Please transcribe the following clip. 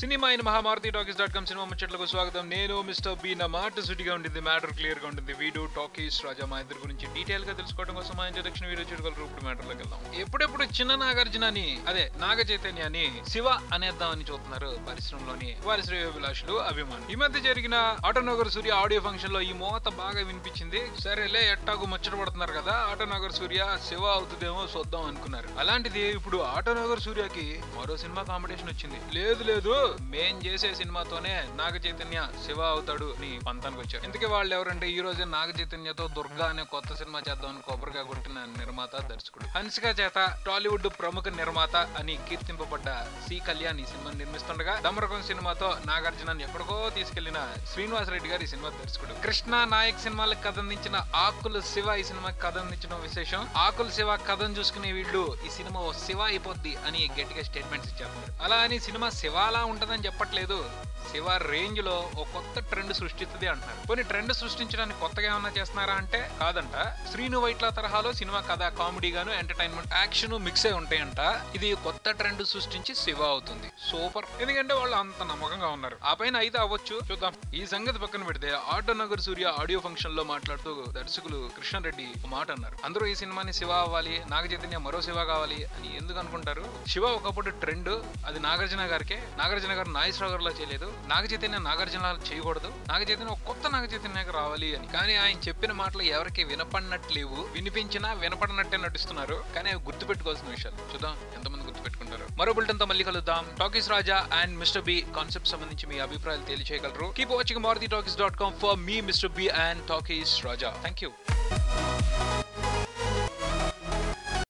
Cinema అయిన మహామారుతి టాకీస్.com cinema ముచ్చట్లకు స్వాగతం. నేను మిస్టర్ బి. నా మాట సుటిగా ఉంటుంది, మ్యాటర్ క్లియర్ గా ఉంటుంది. వీడియో టాకీస్ రాజా మా ఇద్దరి గురించి డీటెయిల్ గా తెలుసుకోవడం కోసం మా ఇంట్రడక్షన్ వీడియో చూడగలరు. ఇప్పుడు మ్యాటర్లోకి వెళ్దాం. ఎప్పుడెప్పుడు చిన్న నాగార్జునని అదే నాగ చైతన్యాన్ని శివ అనేద్దామని చూస్తున్నారు పరిశ్రమలోని వారి శ్రేయోభిలాషులు, అభిమానులు. ఈ మధ్య జరిగిన ఆటోనగర్ సూర్య ఆడియో ఫంక్షన్ లో ఈ మోత బాగా వినిపించింది. సరేలే ఎట్టాగు ముచ్చట పడుతున్నారు కదా, ఆటోనగర్ సూర్య శివ అవుతుందేమో చూద్దాం అనుకున్నారు. అలాంటిది ఇప్పుడు ఆటోనగర్ సూర్యకి మరో సినిమా కాంపిటీషన్ వచ్చింది. లేదు మేం చేసే సినిమాతోనే నాగ చైతన్య శివ అవుతాడు అని పంతానికి వచ్చారు. ఇందుకే వాళ్ళు ఎవరంటే ఈ రోజే నాగ చైతన్యతో దుర్గా అనే కొత్త సినిమా చేద్దామని కొబ్బరిగా కొట్టిన నిర్మాత, దర్శకుడు. హన్సిక చేత టాలీవుడ్ ప్రముఖ నిర్మాత అని కీర్తింపబడ్డ సి. కళ్యాణ్ ఈ సినిమాని నిర్మిస్తుండగా, దమరకం సినిమాతో నాగార్జునని ఎక్కడికో తీసుకెళ్లిన శ్రీనివాస్ రెడ్డి గారు ఈ సినిమా దర్శకుడు. కృష్ణ నాయక్ సినిమాలకు కథ అందించిన ఆకుల శివ ఈ సినిమాకి కథ అందించడం విశేషం. ఆకుల శివ కథను చూసుకునే వీళ్ళు ఈ సినిమా ఓ శివ అయిపోద్ది అని గట్టిగా స్టేట్మెంట్స్ ఇచ్చేస్తున్నారు. అలా అని సినిమా శివాలా ఉంటదని చెప్పట్లేదు, శివ రేంజ్ లో ఓ కొత్త ట్రెండ్ సృష్టిస్తుంది అంటున్నారు. కొన్ని ట్రెండ్ సృష్టించడానికి కొత్తగా ఏమన్నా చేస్తున్నారా అంటే కాదంట. శ్రీను వైట్ల తరహాలో సినిమా కథ కామెడీ గాను ఎంటర్టైన్మెంట్ యాక్షన్ మిక్స్ అయి ఉంటాయంట. ఇది కొత్త ట్రెండ్ సృష్టించి శివ అవుతుంది. సూపర్. ఎందుకంటే వాళ్ళు అంత నమ్మకంగా ఉన్నారు. ఆ పైన అయితే అవ్వచ్చు, చూద్దాం. ఈ సంగతి పక్కన పెడితే ఆటోనగర్ సూర్య ఆడియో ఫంక్షన్ లో మాట్లాడుతూ దర్శకులు కృష్ణారెడ్డి ఒక మాట అన్నారు. అందరూ ఈ సినిమాని శివ అవ్వాలి, నాగ చైతన్య మరో శివ కావాలి అని ఎందుకు అనుకుంటారు? శివ ఒకప్పుడు ట్రెండ్, అది నాగార్జున గారికే. నాగార్జున గారు నాగేశ్వరరావు గారిలో చేయలేదు, నాగ చైతన్య నాగార్జున చేయకూడదు, నాగ చైతన్య ఒక కొత్త నాగ చైతన్యకి రావాలి అని. కానీ ఆయన చెప్పిన మాటలు ఎవరికి వినపడినట్లేవు, వినిపించినా వినపడినట్టే నటిస్తున్నారు. కానీ అవి గుర్తుపెట్టుకోవాల్సిన విషయాలు. చూద్దాం ఎంతమంది గుర్తుపెట్టుకుంటారు. మరో బులెటిన్ తో మళ్ళీ కలుద్దాం. Talkies Raja and mister B concept సంబంధించి మీ అభిప్రాయాలు తెలియచేయగలరు. కీప్ వాచింగ్ MaruTiTalkies.com ఫర్ మీ mister B and talkies Raja. Thank you.